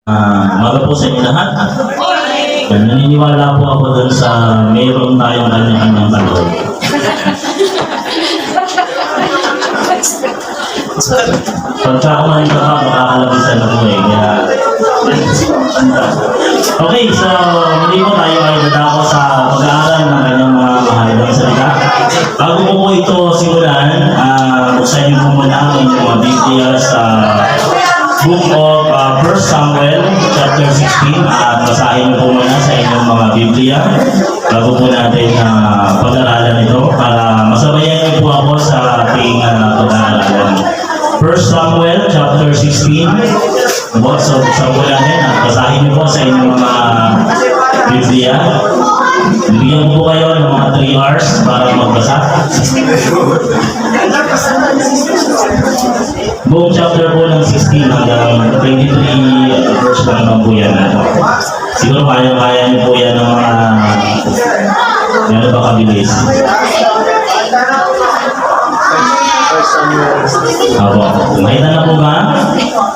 Umaga po sa inyo lahat. Naniniwala po ako dun sa mayroon tayong kanya-kanyang talon. Pagka kumain ka pa, makakalabisan na po eh. Kaya... Okay, so muli po tayo ay dadako sa pag-aaral ng kanyang mga mahalagang salita. Bago po po ito simulan, buksan niyo po muna ang inyong mga Biblia sa Book of 1 Samuel chapter 16 at basahin niyo po muna sa inyong mga Biblia bago po natin pag-aralan ito para masabayan niyo po ako sa ating pag-aaralan. 1 Samuel chapter 16. So, po natin at basahin niyo po sa inyong mga Biblia. Bibigyan po kayo ng mga 3 hours para magbasa. Buong chapter po ng 16 hanggang 23 verse lang naman po yan. Siguro kaya-kaya niyo po yan ng mga ano ba kabilis. Apo, makita na po ba?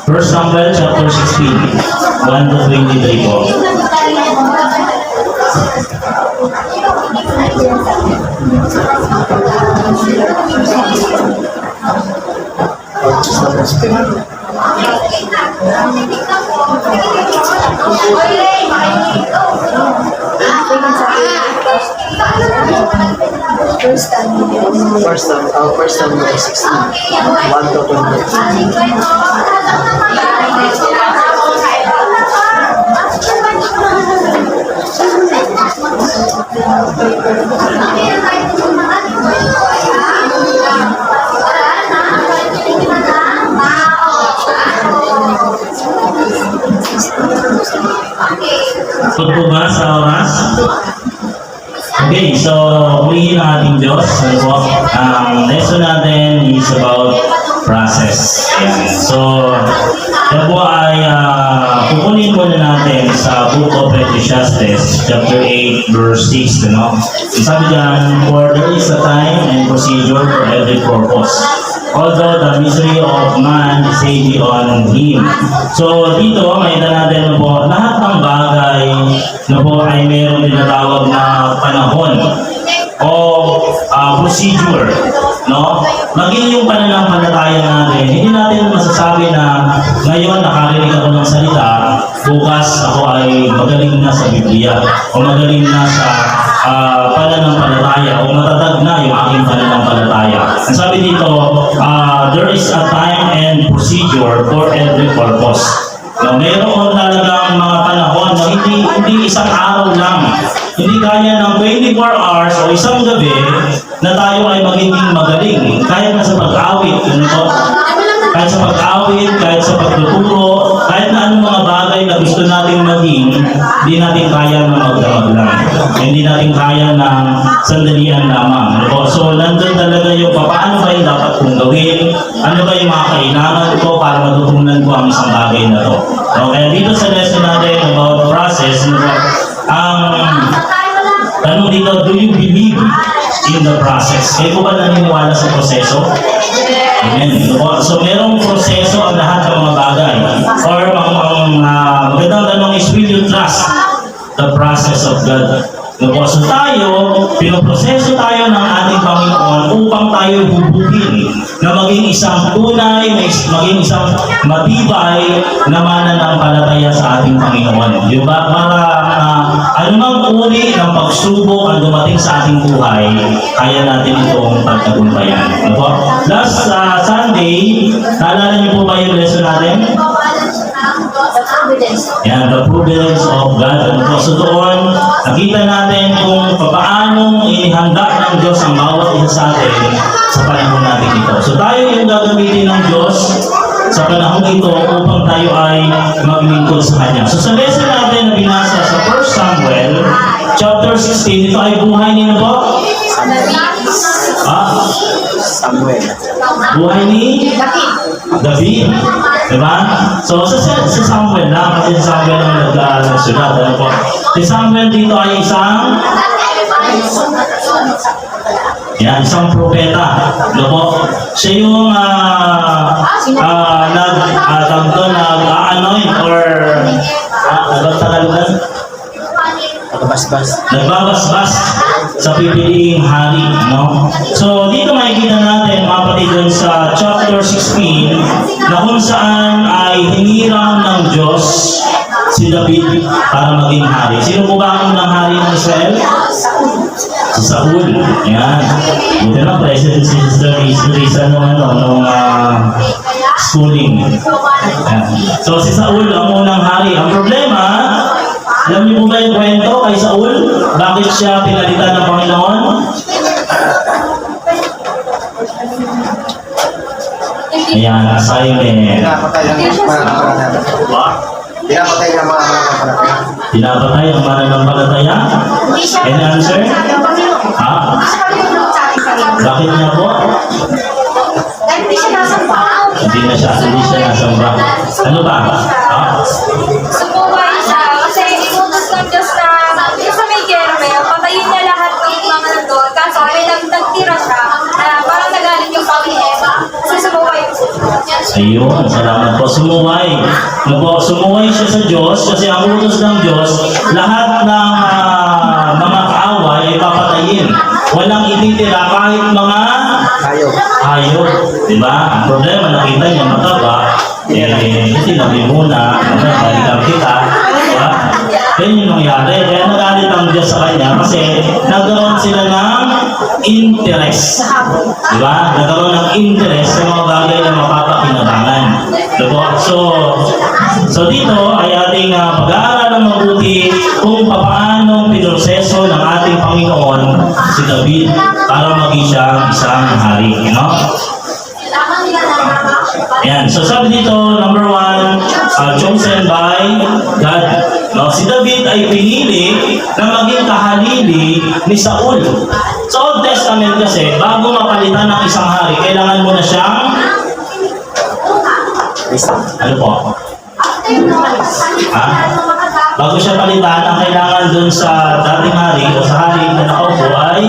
1 Samuel chapter 16 1 to 23 po. First Samuel 16, 1 to 20. Ito po ba sa oras? Okay, so ulihin ang ating Diyos. Ang lesson natin is about process. Yan. So, yan po ay kukunin muna natin sa Book of Ecclesiastes, chapter 8, verse 6. No? Sabi dyan, for there is a time and procedure for every purpose, although the misery of man is heavy on him. So, dito, makita natin po, lahat ng bagay na po ay mayroong tinatawag na panahon o procedure, no? Maging yung pananampalataya natin, hindi natin masasabi na ngayon nakarinig ako ng salita, bukas ako ay magaling na sa Biblia o magaling na sa pananampalataya o matatag na yung aking pananampalataya. Ang sabi dito, there is a time and procedure for every purpose. No, mayroon talagang mga panahon na hindi isang araw lang. Hindi kaya ng 24 hours o isang gabi na tayo ay magiging magaling. Kahit na sa pag-awit, kahit sa pag-awit, kahit sa pagtuturo, kahit na anong mga bagay na gusto natin maging, hindi natin kaya na magdamag lang. Hindi natin kaya ng sandalian lamang. So, nandun talaga yung paano ba yung dapat kong gawin, ano ba yung mga kailangan ko para matutunan ko ang isang bagay na to. Kaya dito sa lesson natin about process, ang tanong dito, do you believe in the process? Kayo po ba naniniwala sa proseso? Amen. So, merong proseso ang lahat ng mga bagay. Or, magandang tanong is, will you trust the process of God? So tayo, pinoproseso tayo ng ating Panginoon upang tayo bubuhin na maging isang tunay, maging isang matibay na mananampalataya sa ating Panginoon. Di ba? Para anumang uri ng pagsubok ang dumating sa ating buhay, kaya natin itong pagtagumpayan. Last Sunday, naalala niyo po ba yung lesson natin? Yan, the providence of God. So doon, nakita natin kung paano inihanda ng Diyos ang bawat isa sa atin sa panahon natin ito. So tayo yung gagamitin ng Diyos sa panahon ito upang tayo ay maglingkod sa Kanya. So sa lesson natin na binasa sa 1 Samuel chapter 16, ito ay buhay niyo po? Samuel. Buhay ni David. Diba? So, sa Samuel na, kasi si Samuel ang nagsulat. Ano po? Si Samuel dito ay isang Yan, isang propeta. No po? Siya yung nag-anoint or Nagbabasbas. nagbabasbas sa pipiliing hari, no? So, dito makikita natin, mga kapatid, dun sa chapter 16, na kung saan ay hinirang ng Diyos si David para maging hari. Sino po ba ang unang hari ng Israel? Si Saul. Ayan. Buti na, president si Sister Risa nung schooling. Ayan. So, si Saul ang unang hari. Ang problema, alam niyo po ba yung kwento kay Saul? Bakit siya pinalitan ng Panginoon? Ayan, assignment. Pinapatay ng mga Ba? Pinapatay ng mga mananampalataya. Pinapatay ang mananampalataya? Any answer? Ha? Bakit niya po? Hindi siya nasamba. Ano ba? Ha? Sumuway siya kasi inutos ng Diyos na sa may germe, patayin niya lahat ng mga nandun. Kaso may nagtira siya na parang nagalit yung Panginoon. Kasi sumuway Ayun, salamat po. Sumuway. Sumuway siya sa Diyos kasi ang utos ng Diyos, lahat ng mga kaaway ay papatayin. Walang ititira kahit mga Hayop. hayop. Diba? Ang problema, nakita niya mataba, sinabi muna, balikan kita. Diba? Yan yung nangyari. Kaya nagalit ang Diyos sa kanya kasi nagkaroon sila ng interest. Diba? Nagkaroon ng interest sa mga bagay na mapapakinabangan. Diba? So dito ay ating pag-aaralan mabuti kung paano pinroseso ng ating Panginoon si David para maging siya isang hari. You know? Ayan. So sabi dito, number 1, chosen by God. No, si David ay pinili na maging kahalili ni Saul. Sa Old Testament kasi, bago mapalitan ng isang hari, kailangan mo na siyang ano po? Ha? Bago siya palitan, ang kailangan dun sa dating hari o sa hari na nakaupo ay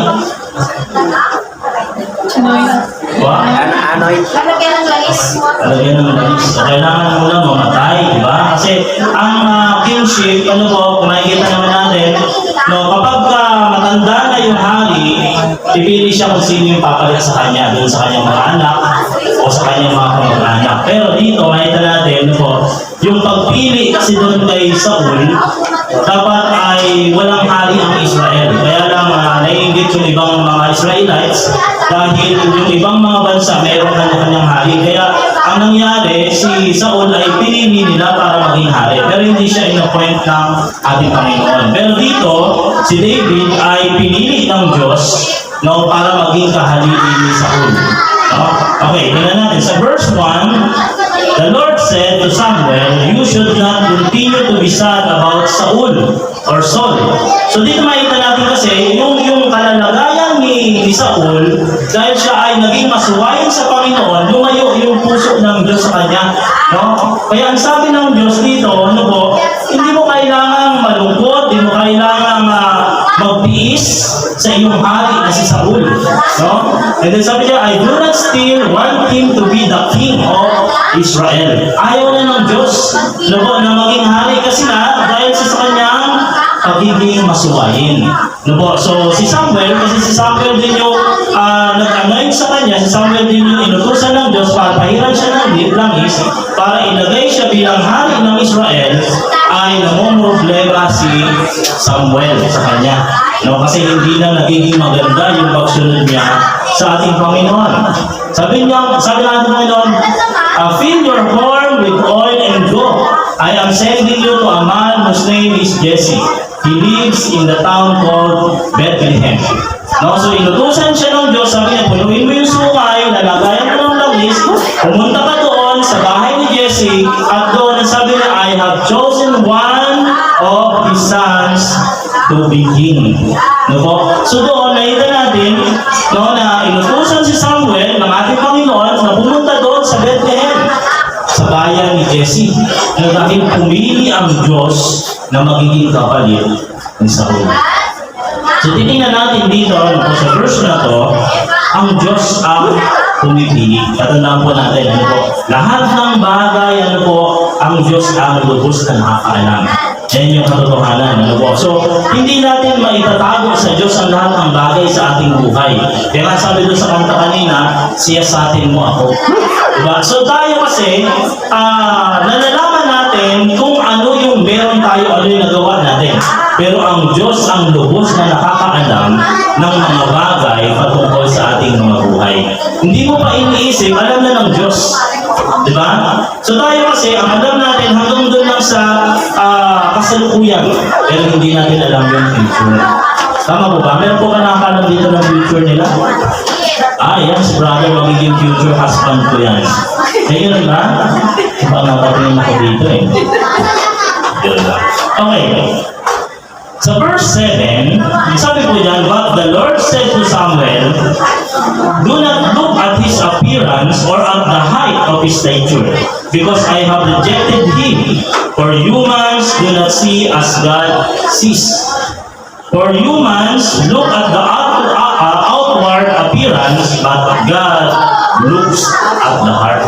Anoint. Lalagyan ng langis. Talagyan ng langis. So, kailangan mo lang mamatay, di ba? Kasi ang kingship, ano po, kung makikita naman natin, no, kapag matanda na yung hari, pipili siya kung sino yung papalit sa kanya, doon sa kanyang mga anak o sa kanyang mga kamag-anak. Pero dito, makita natin, no, po, yung pagpili kasi doon kay Saul, dapat ay walang hari ang Israel. Kaya lang naiingit yung ibang mga Israelites dahil yung ibang mga bansa mayroong kanya-kanyang hari. Kaya ang nangyari, si Saul ay pinili nila para maging hari. Pero hindi siya in-appoint ng ating Panginoon. Pero dito, si David ay pinili ng Diyos, no, para maging kahalili ni Saul. No? Okay, tingnan natin. Sa verse 1, the Lord said to Samuel, "You should not continue to be sad about Saul or Saul." So dito makita natin kasi yung kalalagayan ni Saul, dahil siya ay naging masuwayin sa Panginoon, lumayo yung puso ng Diyos sa kanya. No? Kaya ang sabi ng Diyos dito, ano po, hindi mo kailangang malungkot, hindi mo kailangang magtiis sa iyong hari na si Saul. No? And then sabi niya, "I do not still want him to be the king of Israel." Ayaw na ng Diyos na maging hari kasi dahil sa kanyang pagiging masuwayin. So si Samuel, kasi si Samuel din yung nag-anoint sa kanya, si Samuel din yung inutusan ng Diyos para pahiran siya ng langis, para ilagay siya bilang hari ng Israel, ay namumroblema si Samuel sa kanya. No, kasi hindi na nagiging maganda yung pagsunod niya sa ating Panginoon. Sabi ng ating Panginoon, "Fill your horn with oil and go. I am sending you to a man whose name is Jesse. He lives in the town called Bethlehem." No, so inutusan siya ng Diyos, sabi niya, punuin mo yung sungay, lalagayan mo ng langis, pumunta ka doon sa bahay ni Jesse, at doon, sabi niya, "I have chosen one of his sons to be king." No po? So doon, nakita natin, no, na inutusan si Samuel ng ating Panginoon na pumunta doon sa Bethlehem, sa bayan ni Jesse, na dahil pumili ang Diyos na magiging kapalit ni Saul. So titingnan natin dito, ano po, sa verse na to, ang Diyos ang pumipili. Tatandaan po natin, ano po, lahat ng bagay, ano po, ang Diyos ang lubos na nakakaalam. Yan yung katotohanan. Ano po? So, hindi natin maitatago sa Diyos ang lahat ng bagay sa ating buhay. Kaya nga sabi doon sa kanta kanina, siya sa atin mo ako. Diba? So, tayo kasi, nalalaman natin kung ano yung meron tayo, ano yung nagawa natin. Pero ang Diyos ang lubos na nakakaalam ng mga bagay patungkol sa ating mga buhay. Hindi mo pa iniisip, alam na ng Diyos. Diba? So tayo kasi, ang alam natin hanggang doon lang sa kasalukuyan. Pero hindi natin alam yung future. Tama po ba? Meron po ka nakakalam dito ng future nila? Yan, si brother magiging future husband ko yan. Ngayon ba? Baka napatingin ako dito eh. Yun lang. Okay. Sa verse 7, sabi po dyan, but the Lord said to Samuel, do not look at his appearance or at the height of his stature, because I have rejected him. For humans do not see as God sees. For humans look at the outward appearance, but God looks at the heart.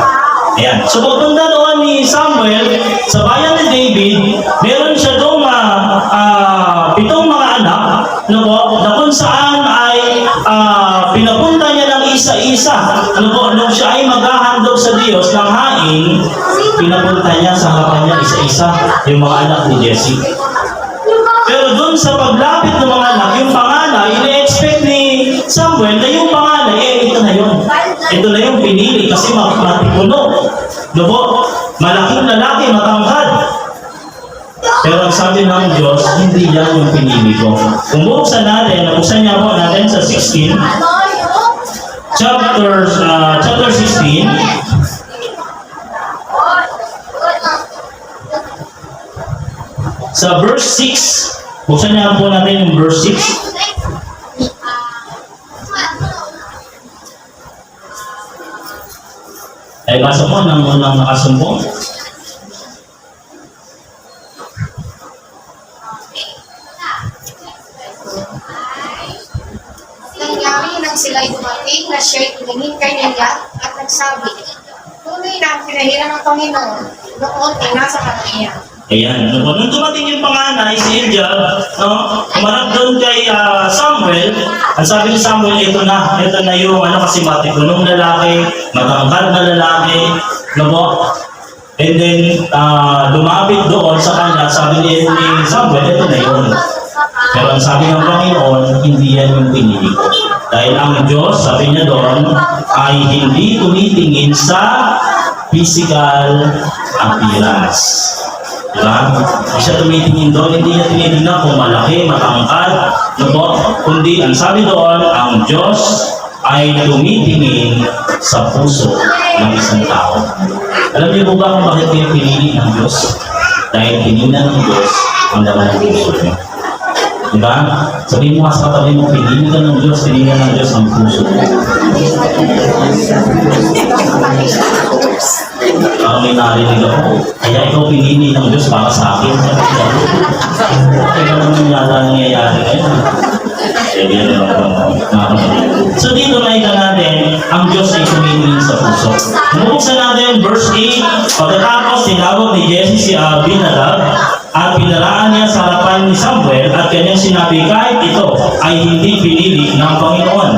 Ayan. So pagpunta doon ni Samuel sa bayan ni David, meron siya doon 7 mga anak na kung saan ay pinapunta niya ng isa-isa. Nung siya ay maghahandog sa Diyos ng hain, pinapunta niya sa harapan niya isa-isa yung mga anak ni Jesse. Pero doon sa paglapit ng mga anak, yung panganay, ina-expect ni Samuel na yung panganay, ito na yun. Ito na yung pinili kasi matipuno. Malaking lalaki, matangkad. Pero ang sabi ng Diyos, hindi yan yung pinili ko. Kung buksan natin, nabuksan niya po natin sa 16, chapter 16, sa verse 6, buksan niya po natin yung verse 6. Ay, basa po ng unang nakasumpong. Nangyari nang sila'y dumating na siya'y tumingin kay Naya at nagsabi, tunay na ang pinahiran ng Panginoon, noon ay nasa kanaya. Ayan. Nung dumating yung panganay, si Eliab, umarap doon kay Samuel, ang sabi ni Samuel, ito na yung kasi matipunong lalaki, matangkad na lalaki, and then, lumapit doon sa kanya, sabi ni Samuel, ito na yun. Pero ang sabi ng Panginoon, hindi yan yung pinili ko. Dahil ang Diyos, sabi niya doon, ay hindi tumitingin sa physical appearance. Diba? Hindi siya tumitingin doon, hindi niya tinitingnan kung malaki, matangkad, kundi ang sabi doon, ang Diyos ay tumitingin sa puso ng isang tao. Alam niyo po ba kung bakit kayo pinili ng Diyos? Dahil tinignan ng Diyos ang laman ng puso niyo. Diba? Sabihin mo sa katabi mo, pinili ka ng Diyos, tinignan ng Diyos ang puso mo. May narinig ako. Kaya ikaw pinili ng Diyos para sa akin. Kaya naman yata nangyayari ngayon. So dito nakita natin, ang Diyos ay tumingin sa puso. Buksan natin verse 8. Pagkatapos tinawag ni Jesse si Abinadab at pinaraan niya sa harapan ni Samuel at kanyang sinabi, kahit ito ay hindi pinili ng Panginoon.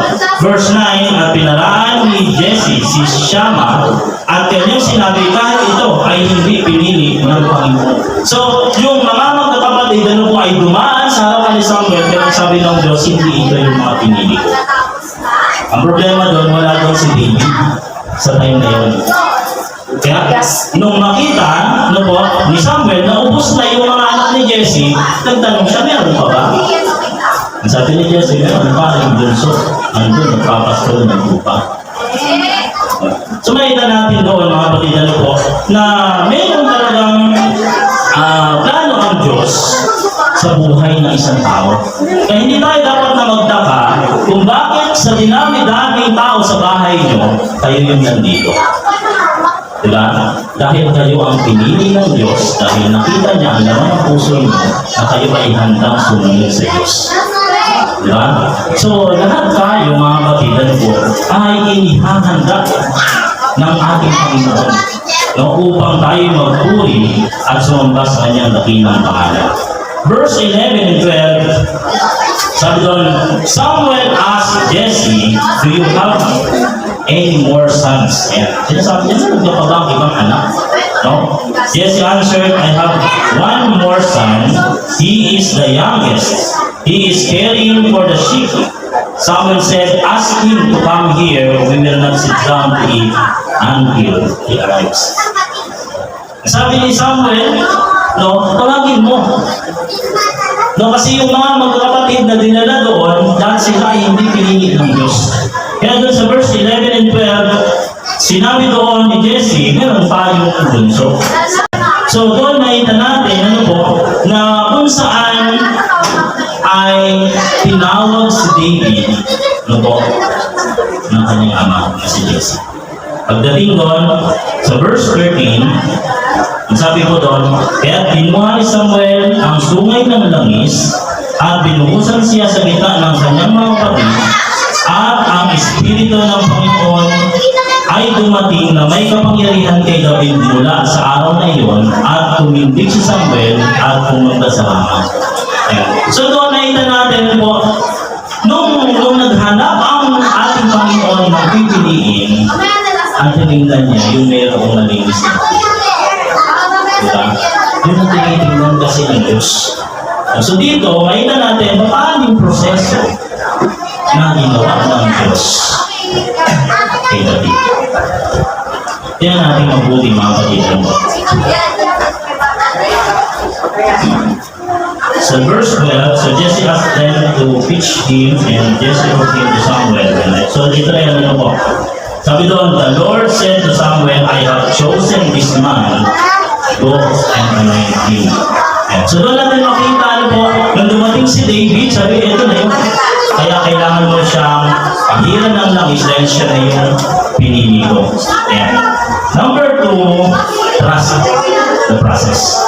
Verse 9, at pinaraan ni Jesse si Shammah at kanyang sinabi, kahit ito ay hindi pinili ng Panginoon. So, yung mga magkakapatid, ano po ay dumaan sa harapan ni Samuel, pero sabi ng Diyos, hindi ito yung mga pinili ko. Ang problema doon, wala doon si David sa time na yun. Kaya, nung makita ni Samuel na ubos na yung mga anak ni Jesse, nagtanong siya, meron pa ba? Ang sabi ni Jesse, meron pa, yung bunso, andun, nagpapastol ng lupa. So, makita natin doon, mga kapatid po, na mayroon talagang plano ang Diyos sa buhay ng isang tao. Kaya hindi tayo dapat na magtaka kung bakit sa dinami-daming tao sa bahay nyo, kayo yung nandito. Diba? Dahil kayo ang pinili ng Diyos, dahil nakita niya ang laman ng puso niyo na kayo ay handang sumunod sa Diyos. Diba? So, lahat tayo, mga kapatidan po, ay inihahanda ng ating Panginoon. no, upang tayo magpuri at sumamba sa kanyang dakilang pangalan. Verse 11 and 12, sabi doon, Samuel asked Jesse, do you have any more sons? Ayan. Sinasabi niya, hindi pa ba ang ibang anak? No? Jesse answered, I have one more son. He is the youngest. He is caring for the sheep. Samuel said, ask him to come here. We will not sit down to eat until he arrives. Sabi ni Samuel, no, tawagin mo. No, kasi yung mga magkakapatid na dinala doon, dahil sila ay hindi pinili ng Diyos. Kaya doon sa verse 11 and 12, sinabi doon ni Jesse, meron pa yung bunso. So doon makita natin, ano po, na kung saan ay tinawag si David, ano po, ng kanyang ama na si Jesse. Pagdating doon, sa verse 13, ang sabi ko doon, kaya kinuha ni Samuel ang sungay ng langis at binuhusan siya sa gitna ng kanyang mga kapatid at ang Espiritu ng Panginoon ay dumating na may kapangyarihan kay David mula sa araw na iyon at tumindig si Samuel at pumunta sa Rama. So doon nakita natin po, nung naghanap ang ating Panginoon ng pipiliin, ang tinignan niya yung mayroong malinis na diba? Yun ang tinitingnan kasi ng Diyos. So dito, makita natin paano yung proseso na ginawa ng Diyos kay David. Tingnan natin mabuti mga kapatid. So verse 12, so Jesse asked them to pitch him and Jesse wrote him to Samuel. So dito na yan po. Sabi doon, the Lord said to Samuel, I have chosen this man, go and anoint him. So doon natin makita ano po, nung dumating si David, sabi, ito na yun. Kaya kailangan mo siyang pahiran ng langis dahil siya na yung pinili ko. Ayan. Number 2, trust the process.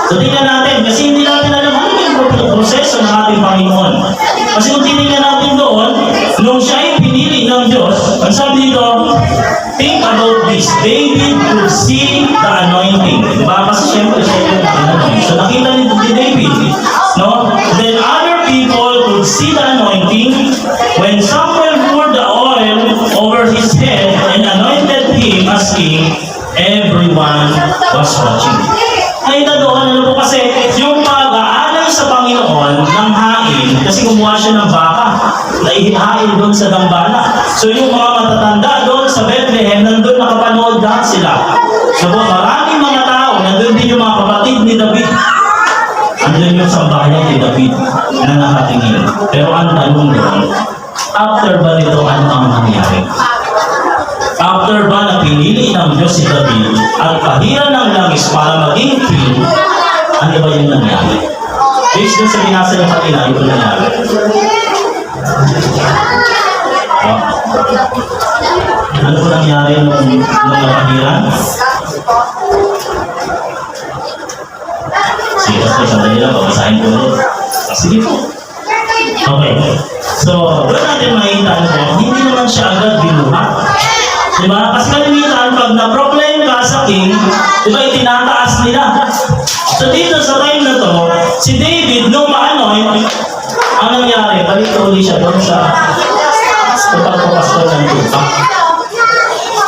So tingnan natin, kasi hindi natin alam ano yung proseso ng ating Panginoon. Kasi kung tingnan natin doon, nung siya ay pinili ng Diyos, ang sabi dito, think about this. David could see the anointing. Diba? Kasi siyempre siya yung anointing. So nakita ni David, no? Then other people could see the anointing when Samuel poured the oil over his head and anointed him as king, everyone was watching. Nakita doon, ano po kasi, yung pag-aalay sa Panginoon ng hain, kasi kumuha siya ng baka, na ihain doon sa dambana. So yung mga matatanda doon sa Bethlehem, nandun nakapanood lahat sila. So maraming mga tao, nandun din yung mga kapatid ni David. Nandun yung sambahayan ni David na nakatingin. Pero ang tanong doon, after ba nito, ano ang nangyari? After ba na pinili ng Diyos si David at pahiran ng langis para maging king, ano ba yung nangyari? Based dun sa binasa ng kanina, ito nangyari. Ano po nangyari nung napahiran? Sige, kasi sandali lang, babasahin ko ulit. Sige po. Okay. So, doon natin makita ano, hindi naman siya agad binuhat. Diba? Kasi kalimitan, pag na-proclaim ka sa king, diba, itinataas nila. So dito sa time na to, si David, nung ma-anoint, ang nangyari, balik ulit siya doon sa pagpapapastor ng tupa.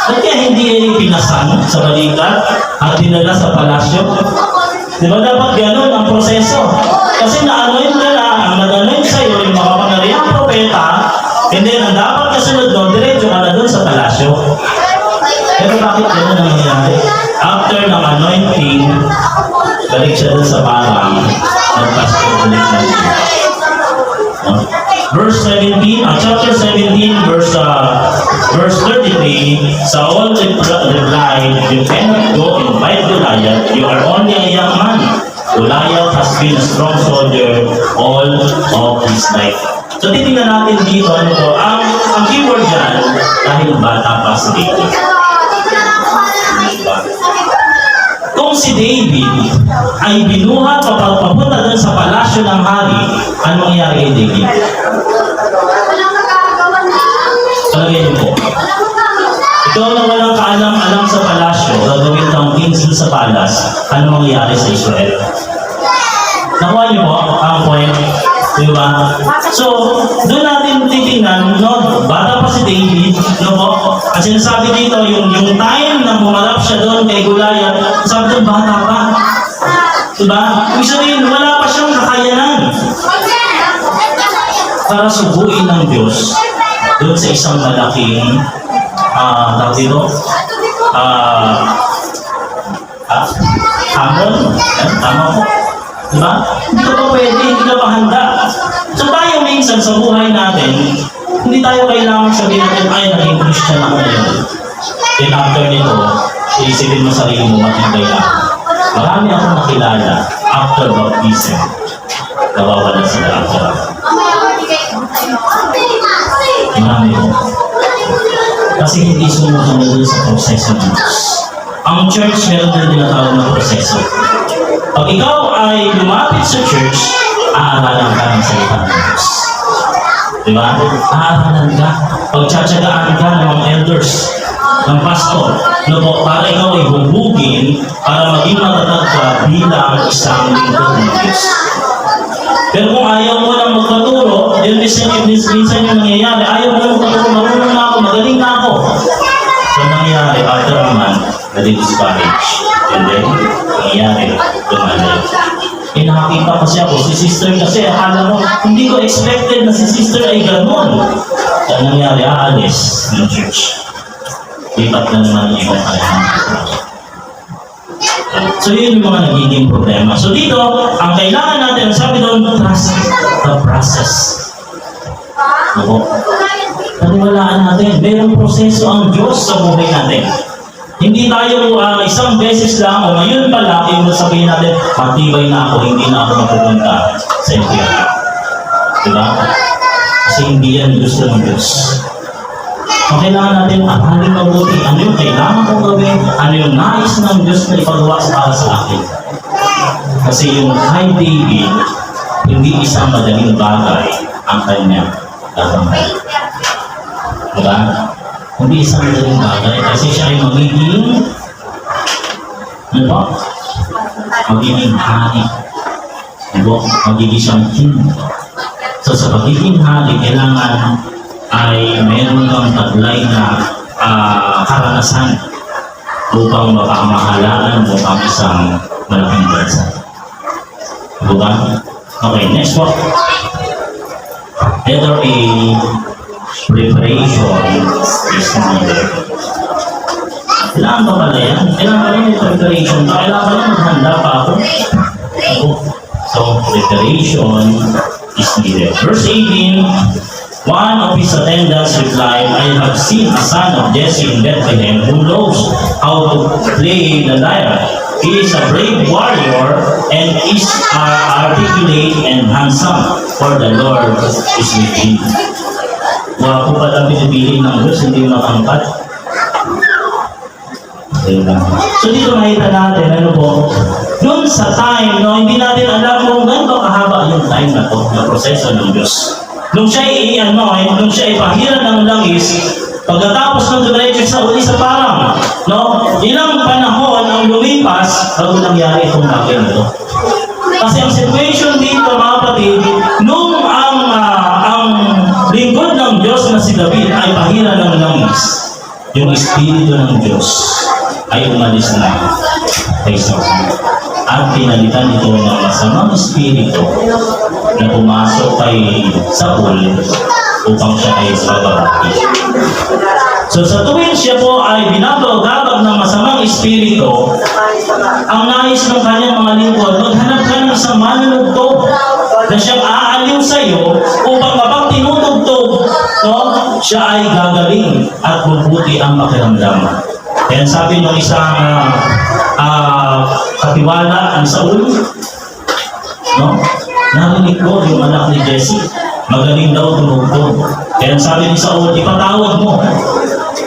At kaya hindi pinasan sa balikat at dinala sa palasyo. Diba dapat ganun ang proseso? Kasi na-anoint ka na, ang nag-anoint sa'yo, yung makapangyarihang propeta, and then, ang dapat kasunod doon, diretso ka na doon sa palasyo. Pero bakit gano'n ang nangyari? After ng anointing, balik siya doon sa parang, nagpasok ulit na siya. Verse 17, chapter 17, verse 33, Saul replied, you cannot go and fight Goliath, you are only a young man. Goliath has been a strong soldier all of his life. So titingnan natin dito, ano po, ang keyword dyan, dahil bata pa si David. Kung si David ay binuhat papunta doon sa palasyo ng hari, ano mangyari kay David? Palagay niyo po. Ikaw na walang kaalam-alam sa palasyo, gagawin kang king sa palas, ano mangyayari sa Israel? Nakuha niyo po ang point? Di ba? So, doon natin titingnan, no, bata pa si David, no po? Ang sinasabi dito, yung time na bumarap siya doon kay Goliath, sabi doon, bata pa. Diba? Ibig sabihin, wala pa siyang kakayanan para subuin ng Diyos doon sa isang malaking tawag dito, hamon. Tama po. Diba? Hindi ka pa pwede, hindi ka pa handa. So tayo minsan sa buhay natin, hindi tayo kailangan sabihin natin, ay, naging Christian ako ngayon. Then after nito, iisipin mo sarili mo, matintay lang. Marami akong nakilala after baptism. Nawawala sila after. Marami po. Kasi hindi sumusunod sa proseso ng Diyos. Ang church, meron din tinatawag na proseso. Pag ikaw ay lumapit sa church, aaralan ka ng salita ng Diyos. Diba? Aaralan ka. Pagtsatsagaan ka ng mga elders, ng pastor, no po, para ikaw ay hubugin para maging matatag ka bilang isang lingkod ng Diyos. Pero kung ayaw mo lang magpaturo, yun minsan yung nangyayari, ayaw mo lang magpaturo, marunong na ako, magaling na ako. So nangyayari, after a month, nadi-discourage. And then, nangyayari, lumalay. Eh nakakita kasi ako, si sister kasi, akala mo, hindi ko expected na si sister ay gano'n. So nangyayari, aalis ng church. Lipat na naman yung ibang kailangan. So yun yung mga nagiging problema. So dito, ang kailangan natin, sabi doon, trust the process. Ako. Paniwalaan natin, mayroong proseso ang Diyos sa buhay natin. Hindi tayo isang beses lang o ngayon pala, yung sabihin natin, matibay na ako, hindi na ako mapupunta sa impyerno. Diba? Kasi hindi yan gusto ng Diyos. So, kailangan natin aralin mabuti ano yung kailangan kong gawin, ano yung nais ng Diyos na ipagawa para sa akin. Kasi yung kay David, hindi isang madaling bagay ang kanya gagawin. Diba? Hindi isang madaling bagay kasi siya ay magiging ano ba? Magiging hari. Diba? Magiging siyang king. So sa pagiging hari, kailangan ay meron kang taglay na karanasan upang mapamahalaan mo ang isang malaking bansa. Diba? Okay, next one. Either a preparation is needed. Kailangan ba pala yan? Kailangan ba yung preparation? Kailangan ba yung maghanda pa ako? So, preparation is needed. Verse 18, one of his attendants replied, I have seen a son of Jesse in Bethlehem who knows how to play the lyre. He is a brave warrior and is articulate and handsome, for the Lord is with him. Wapo pala pinipili ng Diyos, hindi matangkat. So dito makita natin, ano po, noon sa time, no, hindi natin alam kung gano'n kahaba yung time na to, na proseso ng Diyos. Nung siya nung siya ipahira ng langis, pagkatapos ng dumiretso sa uli sa parang, no, ilang panahon ang lumipas bago nangyari itong bagay na ito. Kasi ang situation dito, mga kapatid, nung ang lingkod ng Diyos na si David ay pahira ng langis, yung Espiritu ng Diyos ay umalis na kay Saul. At pinalitan ito ng masamang espiritu na pumasok kay Saul upang siya ay babagay. So sa tuwing siya po ay binabagabag ng masamang espiritu, ang nais ng kanyang mga lingkod, maghanap ka ng isang manunugtog na siyang aaliw sa iyo upang kapag tinutugtog, no, siya ay gagaling at mabuti ang pakiramdam. Kaya sabi ng isang katiwala ang Saul, no? Narinig ko yung anak ni Jesse, magaling daw tumugtog. Kaya sabi ni Saul, ipatawag mo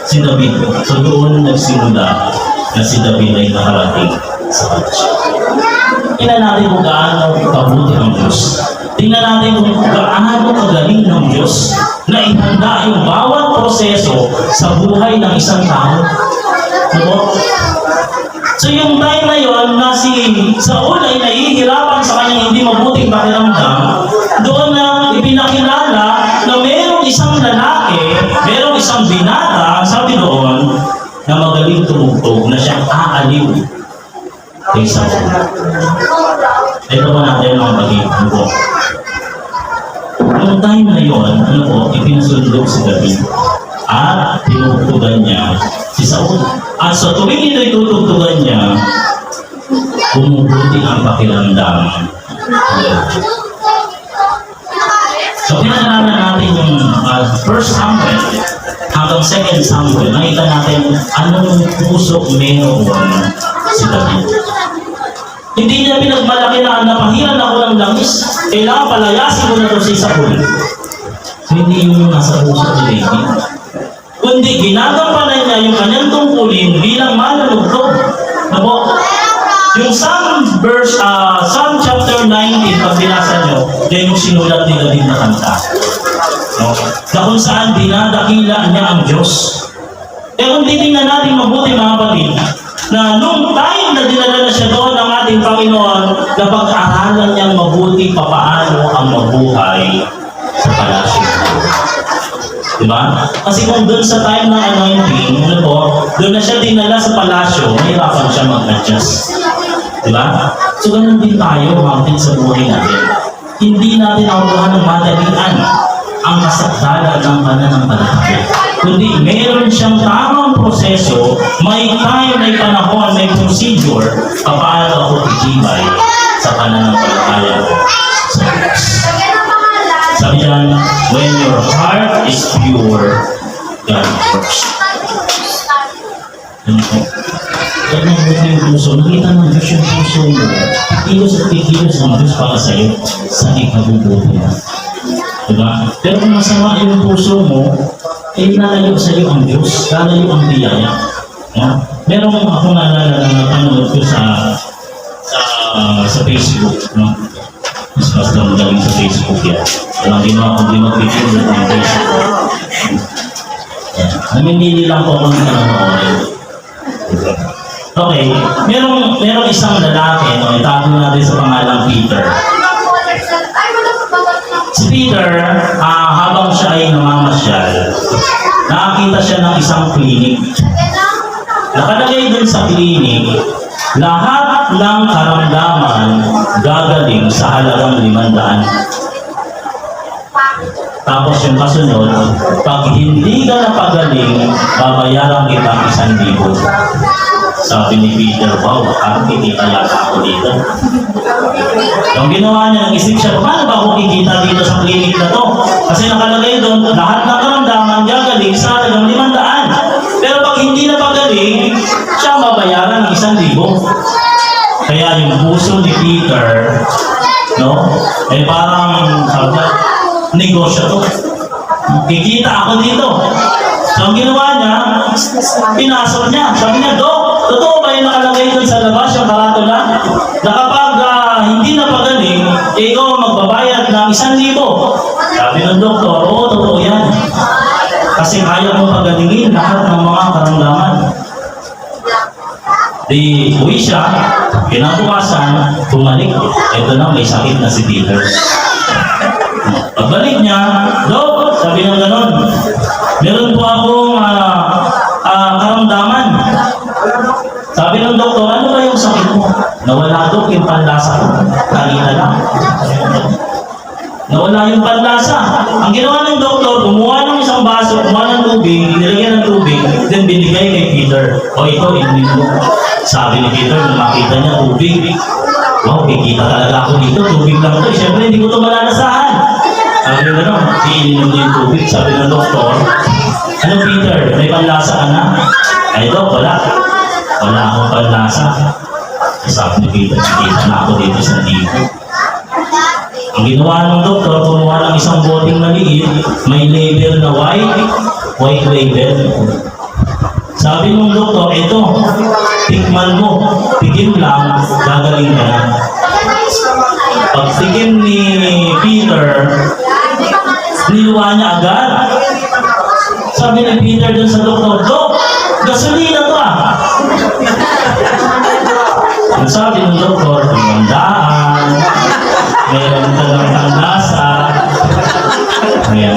si David. So doon nagsimula na si David ay nakarating sa kanya. Tingnan natin kung gaano kabuti ang Diyos. Tingnan natin kung gaano kagaling ng Diyos na ihanda yung bawat proseso sa buhay ng isang tao. Diba? So yung time na yun na si Saul ay nahihirapan sa kanyang hindi mabuting pakiramdam, doon na ipinakilala na mayroong isang lalaki, mayroong isang binata, sabi doon, na magaling tumugtog na siyang aaliw kay Saul. Ito po natin ang pag-ibig po. Noong time na yun, ipinasundog si David at tinugtugan niya si Saul. At sa tuwing ito'y tutugtugan niya, bumubuti ang pakiramdam. So, pinag-aralan natin yung 1 Samuel hanggang 2 Samuel. Nakita natin anong puso meron si David. Hindi niya pinagmalaki na napahiran ako ng langis. Kailangan palayasin ko na ito si Saul. So, hindi yung nasa puso ni David. Kundi ginagampanan niya yung kanyang tungkulin bilang manunugtog. Nabo, yung Psalm chapter 19, pag binasa nyo, yan yung sinulat ni David na kanta. No? Na kung saan dinadakila niya ang Diyos. Eh kung titingnan natin mabuti mga kapatid, na nung time na dinala na siya doon ng ating Panginoon, na pag-aralan niyang mabuti papaano ang mabuhay sa palasyo. Diba? Kasi kung doon sa time ng anointing, doon na siya dinala sa palasyo, mahirapan siya mag-adjust. Diba? So ganun din tayo, mga sa buhay natin. Hindi natin nakukuha ng madalian ang kasagdala ng pananampalataya. Kundi meron siyang tamang proseso, may time, may panahon, may procedure, paano ako itibay sa pananampalataya ko sa Diyos. Sabi dyan, when your heart is pure, God works. Ano po? Pag nagbuti yung puso, nakita ng Diyos yung puso mo, kikilos at kikilos ang Diyos para sa'yo sa ikabubuti mo. Diba? Pero kung masama yung puso mo, eh nalayo sa'yo ang Diyos, nalayo ang biyaya. No? Meron ako naalala na napanood ko sa Facebook. No? Mas lang galing sa Facebook yan. Walang di mag-video ng Facebook. Namimili lang po ako ng nanonood. Okay, merong isang lalaki, no? Itago natin sa pangalang Peter. Si Peter, habang siya ay namamasyal, nakakita siya ng isang klinik. Nakalagay dun sa klinik, lahat ng karamdaman gagaling sa halagang 500. Tapos yung kasunod, pag hindi ka napagaling, babayaran kita 1,000. Sabi ni Peter, wow, parang kikita yata ako dito. Yung ginawa niya, nag-isip siya, paano ba ako kikita dito sa clinic na to? Kasi nakalagay doon, lahat ng karamdaman gagaling sa halagang 500. Pero pag hindi napagaling, siya babayaran ng 1,000. Kaya yung puso ni Peter, no? Eh parang, sabi niya, negosyo to. Kikita ako dito. So, ang ginawa niya, pinasok niya. Sabi niya, Dok, totoo ba yung nakalagay doon sa labas, yung karatula? Na kapag hindi napagaling, ikaw magbabayad ng 1,000. Sabi ng doktor, oo, totoo yan. Kasi kaya mo pagalingin lahat ng mga karamdaman. Di, uwi siya, kinabukasan, bumalik. Ito na, may sakit na si Peter. Pagbalik niya, Dok, sabi ng ganon, meron po akong karamdaman. Sabi ng doktor, ano ba yung sakit mo? Nawala Dok yung panlasa ko. Kanina lang. Nawala yung panlasa. Ang ginawa ng doktor, kumuha ng isang baso, kumuha ng tubig, nilagyan ng tubig, then binigay kay Peter. O ito, inumin mo. Sabi ni Peter, nung makita niya tubig, wow, kikita talaga ako dito, tubig lang ito. Siyempre, hindi ko ito malalasahan. Sabi nyo gano'n, iinom niyo yung tubig. Sabi ng doktor, ano Peter, may panlasa ka na? Ay Dok, wala. Wala akong panlasa. Sabi ni Peter, nakita na ako dito sa dito. Ang ginawa ng doktor, kumuha ng isang boteng maliit, may label na white label. Sabi ng doktor, ito, tikman mo, tikim lang, gagaling ka na. Pag tikim ni Peter, niluwa niya agad. Sabi ni Peter dun sa doktor, Dok, gasolina to ah. Ang sabi ng doktor, tumandaan, meron talagang lasa. Ayan.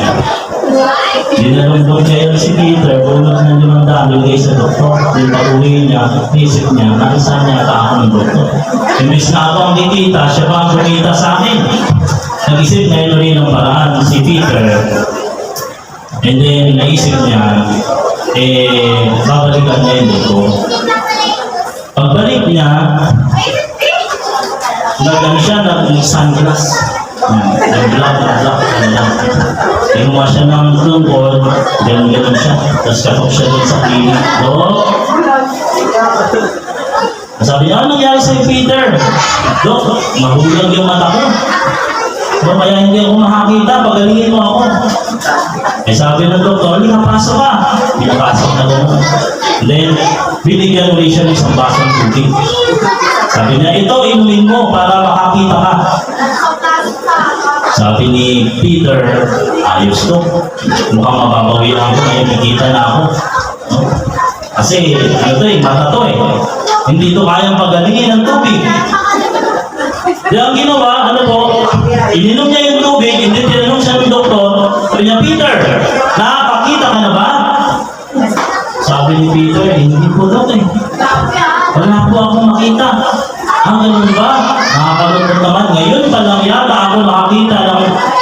Dinalundog niya yun si Peter, bunot ng 500 lagay sa doktor. Yung pag-uwi niya, isip niya, naisa niya ako ng doktor. Imbis na ako ang kikita, siya pa ang kumita sa akin. Nag-isip niya yun rin ng paraan si Peter. And then, naisip niya, babalikan niya yung doktor. Pagbalik niya, nagano siya ng sunglass. Nag-block. Kinuha siya ng tungkol, ganun siya. Tapos kapag siya doon sa clinic, Dok. Sabi niya, ano nangyari sa'yo, Peter? Dok, mahulag yung mata ko. Dok, kaya hindi ako makakita, pagalingin mo ako. Sabi ng doktor, hindi pasok ka. Pinapasok na gano'n. Then, binigyan ulit siya ng isang basong tubig. Sabi niya, ito, inumin mo para makakita ka. Sabi ni Peter, ayos to. Mukhang mababawi na ako, may nakikita na ako. No? Kasi, ano to mata to Hindi to kayang pagalingin ng tubig. Kaya ang ginawa, ano po, ininom niya yung tubig, hindi tinanong siya ng doktor. Sabi niya, Peter, nakakakita ka na ba? Sabi ni Peter, hindi po daw wala po akong makita. Ganun ba? Nakakalungkot naman. Ngayon pa lang yata ako nakakita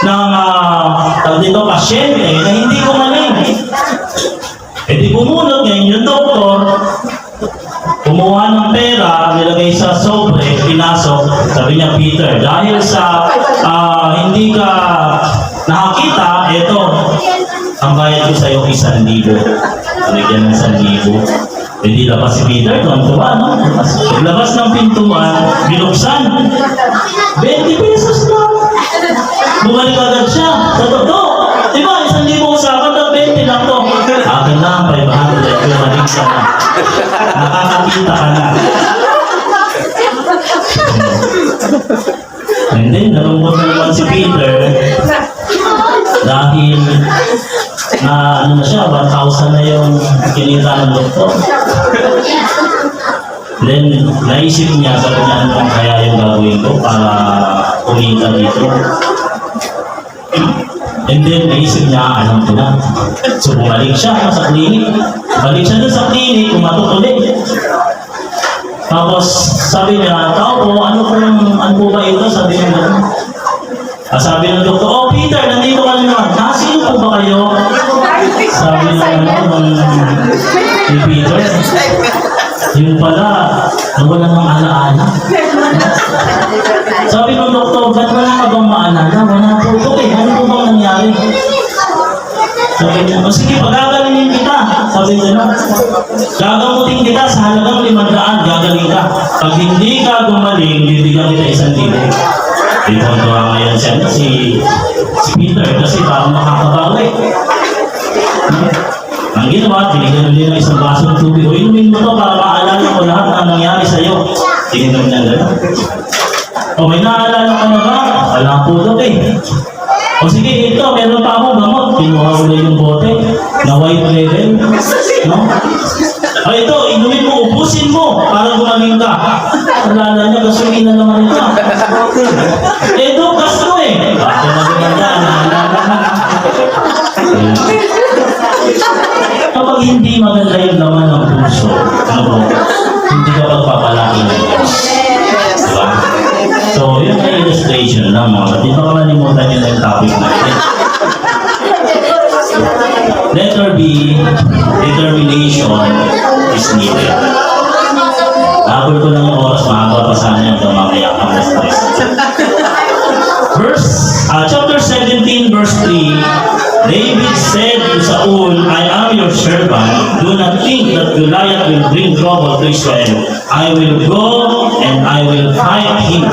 ng dito pasyente na hindi ko maling. Di bumunot ngayon yung doktor, kumuha ng pera, nilagay sa sobre, pinasok. Sabi niya, Peter, dahil sa hindi ka nakakita, eto, ang bayad ko sa'yo 1,000. Bigyan ng 1,000. Hindi labas si Peter, tuwan-tuwa, no? Paglabas ng pintuan, binuksan. 20 pesos lang. Bumalik agad siya. Sa doktor, di ba, 1,000 usapan ng 20 lang to. Akin na, 500, bumalik ka na. Nakakakita ka na. And then, nalungkot na naman si Peter. Dahil na ano na siya, 1,000 na yung kinita ng doktor. Then, naisip niya, sabi niya, ano kaya yung gagawin ko para kumita dito. And then, naisip niya, alam ko na. So, bumalik siya sa clinic. Balik siya doon sa clinic, kumatok ulit. Tapos, sabi niya, tao po, ano po ba ito? Sabi niya, sabi ng doktor, oh Peter, nandito ka naman. Nasino po ba kayo? Sabi ni Peter, yung pala, nawala ng alaala. Sabi ng doktor, ba't wala ka bang maalala? Wala po ito ano po bang nangyari? Sabi niya, sige, pagagalingin kita. Sabi niya, gagamutin kita sa halagang 500, gagaling ka. Pag hindi ka gumaling, bibigyan kita 1,000. Ito ang gawa ngayon siya si Peter kasi parang makakabawi. Ang ginawa, binigyan nila ng isang basong tubig. O inumin mo to para maalala ko lahat na nangyari sa'yo. Tingnan mo niya gano'n. O may naalala ka na ba? Wala po daw O sige, ito, meron pa akong gamot. Kinuha ulit yung bote na white level. No? O ito, inumin mo, ubusin mo para gumaling ka. Alala niya, gasolina naman ito. Ito, gasto Bakit na gumanda, naalala ka. Kapag hindi maganda yung laman ng puso, hindi ka pagpapalaki ng Diyos. Diba? So, yun ay illustration lang mga. Di ba kamalimutan yun ang topic natin? Letter B, determination is needed. Habol ko lang yung oras, makagawa pa sana yung mamaya ang stress. Chapter 17, verse 3, David said to Saul, I am your servant. Do not think that Goliath will bring trouble to Israel. I will go and I will fight him.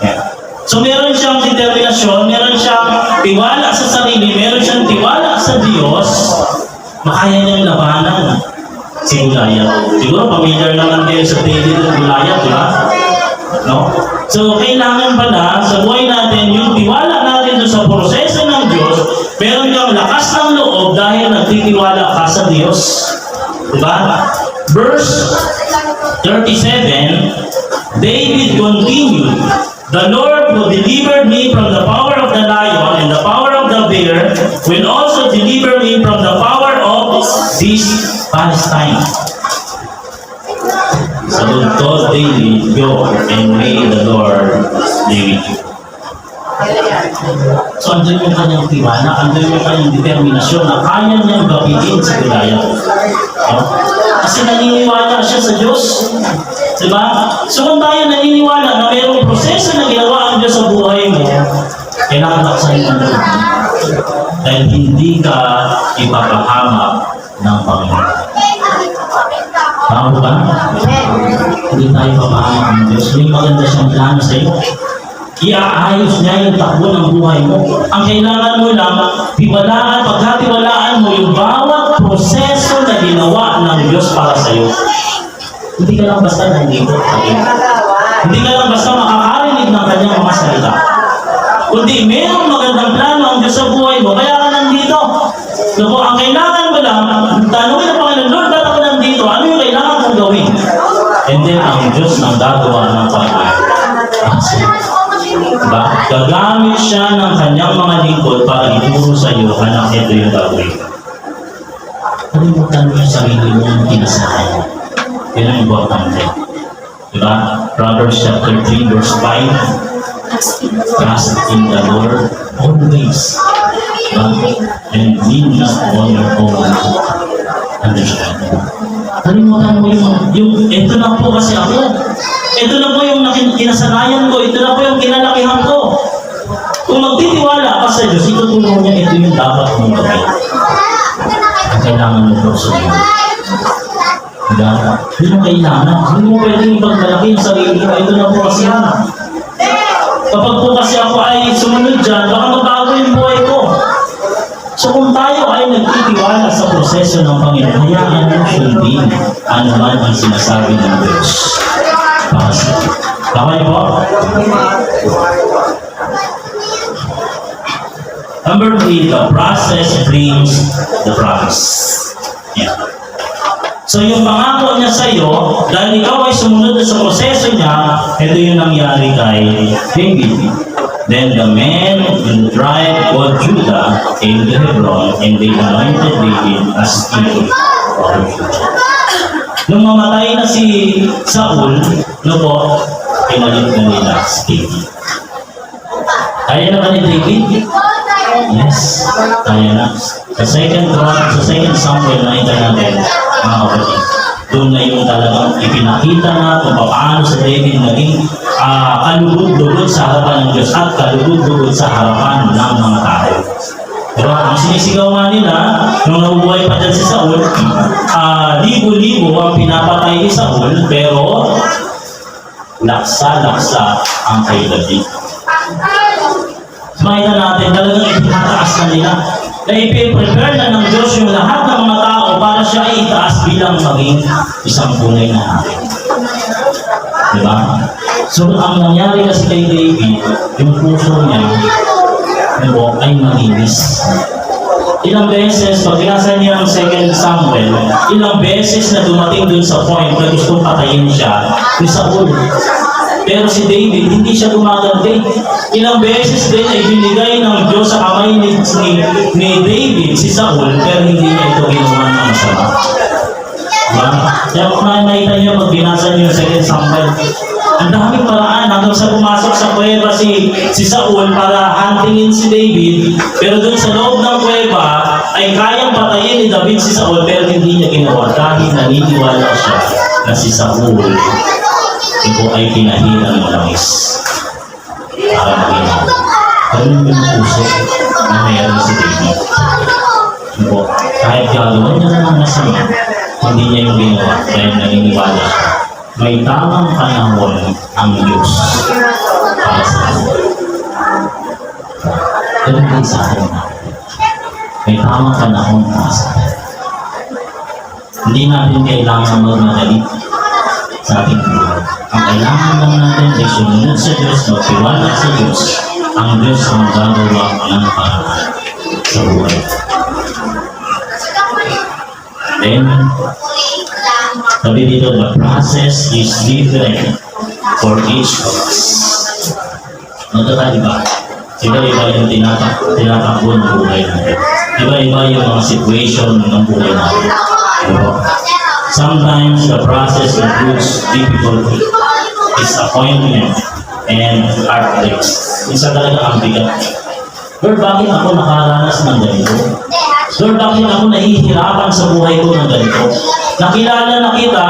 Yeah. So meron siyang determinasyon, meron siyang tiwala sa sarili, meron siyang tiwala sa Diyos, makaya niyang labanan si Goliath. Siguro familiar naman kayo sa David at Goliath, di ba? No? So, kailangan pala sa buhay natin, yung tiwala natin doon sa proseso ng Diyos, meron kang lakas ng loob dahil nagtitiwala ka sa Diyos. Diba? Verse 37, David continued, "The Lord who delivered me from the power of the lion and the power of the bear will also deliver me from the power of this Palestine." So told David, "Go and may the Lord be with you." So andun yung kanyang tiwala, andun yung kanyang determinasyon na kaya niyang gapitin si Goliath. No? Kasi naniniwala siya sa Diyos. Diba? So kung tayo naniniwala na mayroong proseso na ginawa ang Diyos sa buhay mo, kailangan laksayin ang Diyos. Dahil hindi ka ipapahamak ng Panginoon. Tama ba? Hindi tayo papahamak ng Diyos. May maganda siyang plano sa iyo. Iaayos niya yung takbo ng buhay mo. Ang kailangan mo lang, tiwalaan, pagkatiwalaan mo yung bawat proseso na ginawa ng Diyos para sa iyo. Hindi ka lang basta nandito. Hindi ka lang basta makakarinig ng kanyang mga salita. Kundi mayroong magandang plano ang Diyos sa buhay mo, kaya ka nandito. So, ang kailangan mo lang, tanungin ng Panginoon, Lord, ba't ako nandito? Ano yung kailangan mong gawin? And then, ang Diyos ang gagawa ng Panginoon. Diba? Gagamit siya ng kanyang mga lingkod para ituro sa iyo, anak, ito yung gagawin. Kalimutan mo yung sarili mo yung kinasahan. Yan ang importante. Diba? Proverbs chapter 3 verse 5, "Trust in the Lord always, diba? And lean not on your own understanding." Kalimutan mo yung ito na po kasi ako. Ito na po yung kinasanayan ko. Ito na po yung kinalakihan ko. Kung magtitiwala ka sa Diyos, itutulong niya, ito yung dapat mong gawin. Ang kailangan mo po sa Diyos. Yun ang kailangan. Hindi mo pwedeng ipagmalaki yung sarili mo. Ito na po kasi yan. Kapag po kasi ako ay sumunod dyan, baka mabago yung buhay ko. So kung tayo ay nagtitiwala sa proseso ng Panginoon, hayaan mo sundin ano man ang sinasabi ng Diyos. Tama niyo po? Number 3, the process brings the promise. Yeah. So yung pangako niya sa iyo, dahil ikaw ay sumunod sa proseso niya, ito yung nangyari kay David. Then the men in the tribe called Judah came to Hebron and they anointed David as king of the future. Nung mamatay na si Saul, no po, pinalit na nila si David. Kaya na ba ni David? Yes, kaya na. Sa second Samuel, nakita natin, mga kapatid, doon na yung talagang ipinakita na kung paano sa David naging kalugod-lugod sa harapan ng Diyos at kalugod-lugod sa harapan ng mga tao. Diba? Ang sinisigaw nga nila, nung nabubuhay pa dyan si Saul, libo-libo ang pinapatay ni Saul, pero laksa-laksa ang kay David. Makita natin, talagang ipinataas na nila. Na ipiprepare na ng Diyos yung lahat ng mga tao para siya ay itaas bilang maging isang tunay na hari. Diba? So, ang nangyari kasi kay David, yung puso niya, ay malinis. Ilang beses, pag binasa niya ang 2 Samuel, ilang beses na dumating dun sa point na gustong patayin siya ni Saul. Pero si David, hindi siya gumaganti. Ilang beses din ay binigay ng Diyos sa kamay ni David, si Saul, pero hindi niya ito ginawa ng masama. Diba? Kaya kung nakita niyo, pag binasa niyo yung 2 Samuel, ang daming paraan hanggang sa pumasok sa kuweba si Saul para huntingin si David, pero dun sa loob ng kuweba ay kayang patayin ni David si Saul, pero hindi niya ginawa dahil naniniwala siya na si Saul ito ay pinahilan ng langis para maging ganun yung puso na mayroon si David. Ito, kahit gagawin niya naman masama, hindi niya yung ginawa dahil naniniwala siya. May tamang panahon ang Diyos para sa akin. Ganun din sa akin. May tamang panahon para sa akin. Hindi natin kailangan magmadali sa ating buhay. Ang kailangan lang natin ay sumunod sa Diyos, magtiwala sa Diyos. Ang Diyos ang gagawa ng paraan sa buhay. Then, sabi dito, the process is different for each of us. Iba. Iba-iba yung tinatakbo ng buhay natin. Iba-iba yung mga situation ng buhay natin. Diba? Sometimes the process includes difficulty, disappointment, and heartbreaks. Isa talaga ang bigat. Lord, bakit ako nakaranas ng ganito? Lord, bakit ako nahihirapan sa buhay ko ng ganito? Nakilala na kita,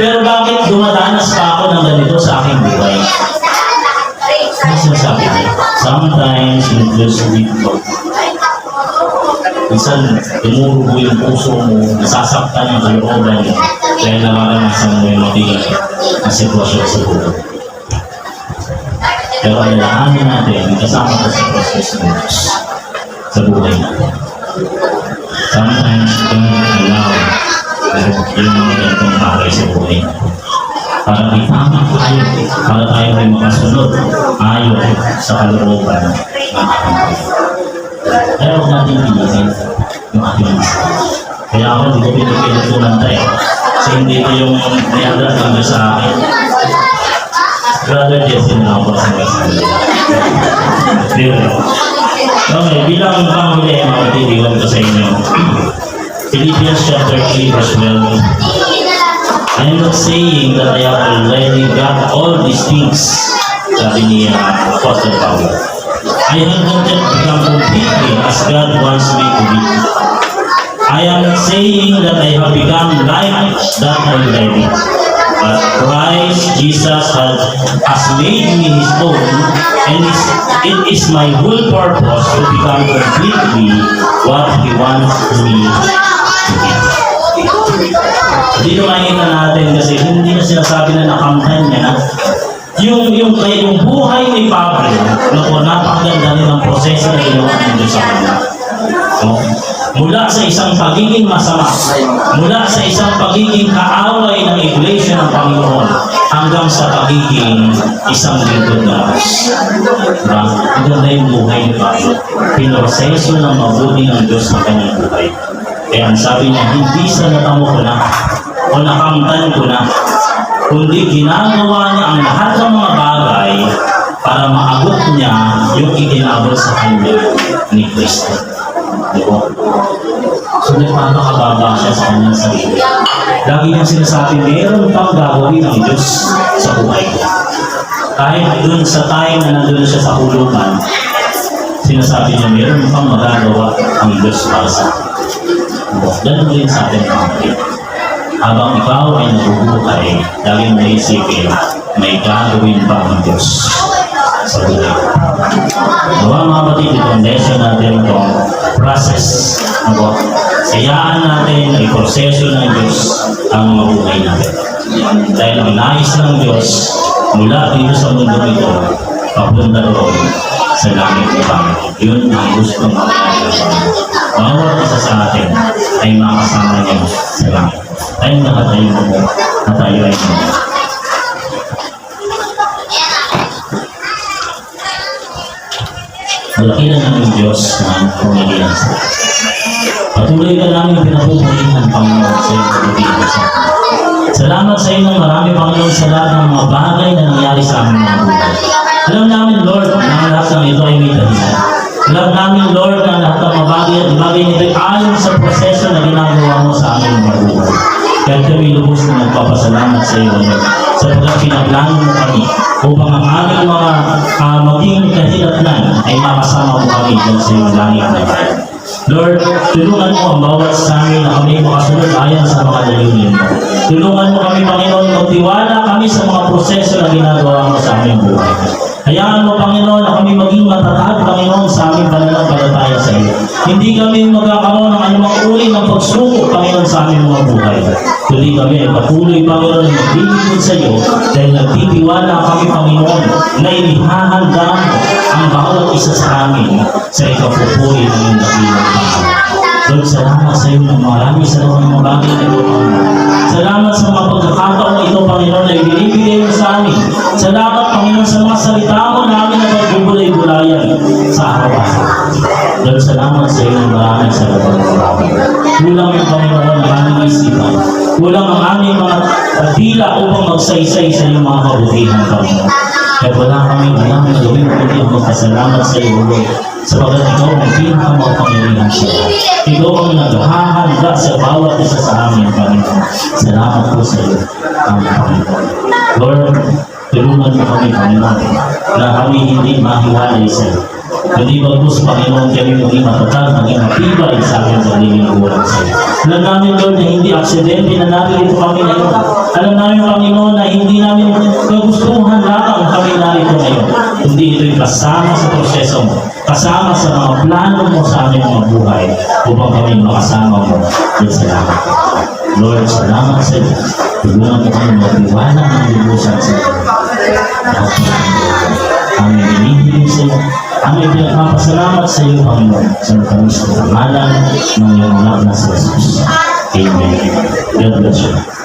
pero bakit dumadanas pa ako ng ganito sa aking buhay? Ano sinasabi niya? Sometimes includes difficulty. Minsan, tumurugo yung puso mo, nasasaktan yung kalooban mo, dahil nakaranasan mo yung mabigat na sitwasyon sa buhay. Pero alalahanin natin, kasama ko sa proses ng Diyos sa buhay natin. Sometimes, don't allow yung mga ganitong bagay sa buhay natin. Para itama tayo, para tayo ay makasunod ayon sa kalooban ng ating Panginoon. Kaya huwag natin pilitin yung ating isa. Kaya ako, hindi ko pinipilit ko lang tayo. Kasi hindi ko yung niagad lang sa akin. Brother Jesse na ako sa mga okay, bilang panghuli, mga titiwan ko sa inyo. Philippians chapter 3 verse 12. I am not saying that I have already got all these things, sabi ni Apostle Paul. I have not yet become completely as God wants me to be. I am not saying that I have become like that already. But Christ Jesus has made me His own, and it is my whole purpose to become completely what He wants me to be. Dito makikita natin kasi hindi na sinasabi na nakamtan niya na yung buhay ni Pablo, napakaganda rin ang proseso na ginawa ng Diyos sa kanya. Mula sa isang pagiging masama, mula sa isang pagiging kaaway ng Iglesia ng Panginoon, hanggang sa pagiging isang lingkod na Diyos. Diba? Ang ganda yung buhay ni Pablo. Pinoseso ng mabuti ng Diyos sa kanyang buhay. Kaya ang sabi niya, hindi sa natamo ko na, o nakamtan ko na, kundi ginagawa niya ang lahat ng mga bagay para maabot niya yung itinabot sa kanya ni Kristo. Diba? So nagpapakababa siya sa kanyang sarili. Lagi niyang sinasabi, mayroon pang gagawin ng Diyos sa buhay ko. Kahit dun sa time na nandun siya sa hulungan, sinasabi niya, mayroon pang magagawa ang Diyos para sa akin. Ganun din sa atin mga kapatid. Habang ikaw ay nabubuhay, laging naisipin, may gagawin pa ang Diyos sa buhay. Diba mga kapatid, itong lesson natin itong process. Sayaan natin ay proseso ng Diyos ang mabuhay natin. Dahil ang nais ng Diyos mula dito sa mundo ito, papunta doon sa langit ng Panginoon. Yun ang gusto ng Panginoon. Bawat isa sa atin ay makasama niya sa langit. Tayo nakatayo mo na tayo ay mo. Malaki na namin Diyos na pumigilan sa atin. Patuloy ka namin pinapupurihan, Panginoon, sa iyong pagbibigo sa atin. Salamat sa iyo ng marami, Panginoon, sa lahat ng mga bagay na nangyari sa aming mga buhay. Alam namin, Lord, na lahat ng ito ay may dahilan. Alam namin, Lord, na lahat ng mga bagay nito ay ayon sa proseso na ginagawa mo sa aming mga buhay. Kaya kami lubos na nagpapasalamat sa iyo, Lord, sapagkat pinaplano mo kami upang ang aming mga maging kahilatnan ay makasama mo kami dyan sa iyong langit na bayan. Lord, tulungan mo ang bawat sa amin na kami makasunod ayon sa mga dalilin mo. Tulungan mo kami, Panginoon, magtiwala kami sa mga proseso na ginagawa mo sa aming buhay. Hayaan mo, Panginoon, na kami maging matatag, Panginoon, sa aming pananampalataya sa iyo. Hindi kami magkakaroon ng anumang uri ng pagsubok, Panginoon, sa aming mga buhay. Kundi kami ay patuloy, Panginoon, na magbibigod sa iyo dahil nagtitiwala kami, Panginoon, na inihahanda mo ang bawat isa sa amin sa ikapupuri ng iyong dakilang Panginoon. Lord, salamat sa iyo ng marami sa mga bagay na ito, Panginoon. Salamat sa mga pagkakataon na ito, Panginoon, na ibinibigay mo sa amin. Salamat, Panginoon, sa mga salita mo namin na magbubulay-bulayan sa araw-araw. Lord, salamat sa iyo ng maraming salamat. Kulang yung Panginoon ang aming isipan. Kulang ang aming mga dila upang magsaysay sa iyong mga kabutihan, Panginoon. Kaya wala kaming alam na gawin kundi ang magpasalamat sa iyo, Lord. Sabagat ikaw ang pinakamakapangyarihan siya. Ikaw ang naghahanda sa bawat isa sa amin, Panginoon. Salamat po sa iyo, aming Panginoon. Lord, tulungan mo kami, Panginoon, na kami hindi mahiwalay sa iyo. Kundi bagus, Panginoon, kami maging matatag, maging matibay sa aking sariling buwan sa iyo. Alam namin, Lord, na hindi aksidente na narito kami ngayon. Alam namin, Panginoon, na hindi namin kagustuhan lamang kami narito ngayon. Kundi ito'y kasama sa proseso mo, kasama sa mga plano mo sa aming mga buhay upang kami makasama mo. Lord, salamat. Lord, salamat sa iyo. Tulungan mo kami magdiwala ng libusan sa iyo. Aming hinihiling sa iyo. Aming pinagpapasalamat sa iyo, Panginoon, sa matamis na pangalan ng iyong anak na si Jesus. Amen. God bless you.